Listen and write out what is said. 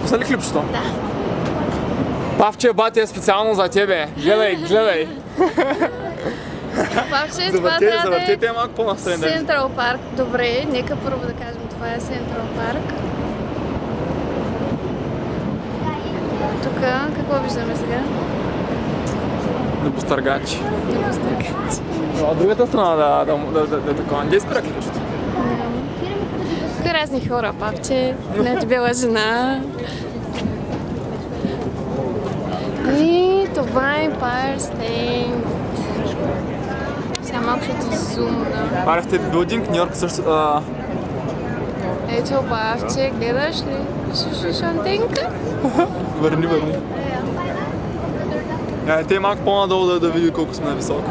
Пусна ли хлебчето? Да. Павче, бати е специално за тебе. Гледай, гледай. Павче, това трябва да е Завъртете малко по-настрани. Централ парк. Добре, нека първо да кажем, това е Централ парк. Тук, какво виждаме сега? Небостъргачи. Небостъргачи. От другата страна да е такова. Где спира хлебчето? Тук разни хора, Павче. Не дебела жена. И това е Empire State. Сега малко ще ти зумна. Empire State Building, Нью-Йорк също... Ето, Павче, гледаш ли? Шантенка? Върни. Те малко по-надолу да види колко сме нависоко.